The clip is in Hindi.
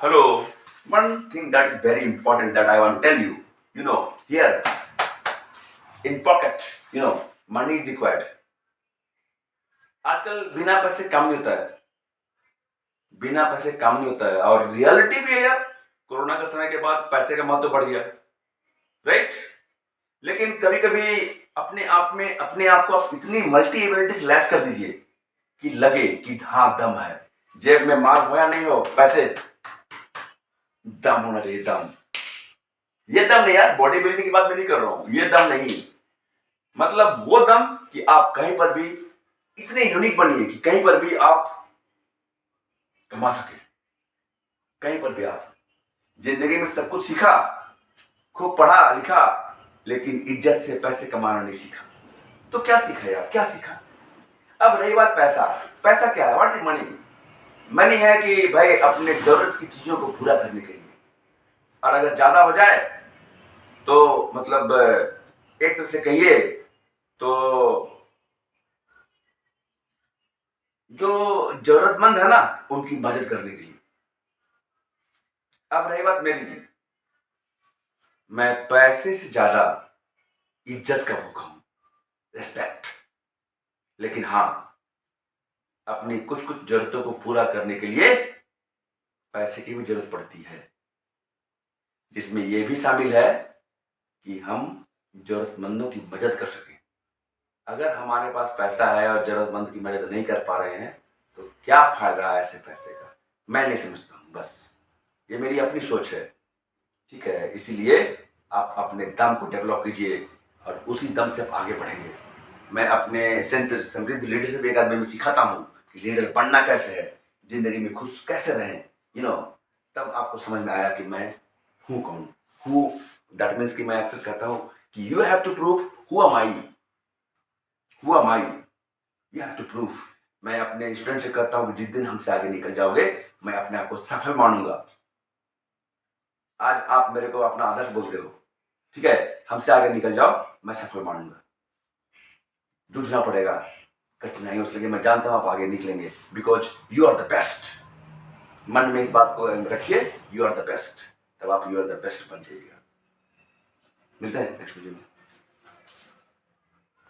Hello. One thing that is very important that I want to tell you. Here in pocket, money is required. आजकल बिना पैसे काम नहीं होता है, बिना पैसे काम नहीं होता है और रियलिटी भी है यार। कोरोना के समय के बाद पैसे का महत्व बढ़ गया, राइट? लेकिन कभी कभी अपने आप को आप इतनी मल्टी एबिलिटीज लैस कर दीजिए कि लगे कि हाँ दम है, जेब में माल हो या नहीं हो, पैसे दम होना चाहिए, दम। ये दम नहीं यार, बॉडी बिल्डिंग की बात मैं नहीं कर रहा हूं, ये दम नहीं, मतलब वो दम कि आप कहीं पर भी इतने यूनिक बनिए कि कहीं पर भी आप कमा सके, कहीं पर भी आप जिंदगी में सब कुछ सीखा, खूब पढ़ा लिखा, लेकिन इज्जत से पैसे कमाना नहीं सीखा। तो क्या सीखा यार, क्या सीखा? अब रही बात पैसा, पैसा क्या है? What is money? मनी है कि भाई अपने जरूरत की चीजों को पूरा करने के लिए, और अगर ज्यादा हो जाए तो मतलब एक तरह से कहिए तो जो जरूरतमंद है ना उनकी मदद करने के लिए। अब रही बात मेरी, मैं पैसे से ज्यादा इज्जत का भूखा हूं, रिस्पेक्ट। लेकिन हाँ, अपनी कुछ कुछ जरूरतों को पूरा करने के लिए पैसे की भी जरूरत पड़ती है, जिसमें यह भी शामिल है कि हम जरूरतमंदों की मदद कर सकें। अगर हमारे पास पैसा है और जरूरतमंद की मदद नहीं कर पा रहे हैं तो क्या फायदा है ऐसे पैसे का? मैं नहीं समझता हूं, बस ये मेरी अपनी सोच है, ठीक है? इसीलिए आप अपने दम को डेवलप कीजिए और उसी दम से आप आगे बढ़ेंगे। मैं अपने समृद्ध लीडरशिप अकादमी में सिखाता हूँ कि लीडर बनना कैसे है, जिंदगी में खुश कैसे रहें, तब आपको समझ में आया कि मैं हूँ कौन। हु दैट मीन्स कि मैं अक्सर कहता हूँ कि you have to prove who am I, who am I, you have to prove. मैं अपने स्टूडेंट से कहता हूँ कि जिस दिन हमसे आगे निकल जाओगे मैं अपने आप को सफल मानूंगा। आज आप मेरे को अपना आदर्श बोलते हो, ठीक है? हमसे आगे निकल जाओ, मैं सफल मानूंगा। जूझना पड़ेगा, कठिनाइयों से, लेकिन मैं जानता हूं आप आगे निकलेंगे, because you are the best. मन में इस बात को रखिए, यू आर द बेस्ट, तब आप यू आर द बेस्ट बन जाइएगा। मिलते हैं नेक्स्ट वीडियो में।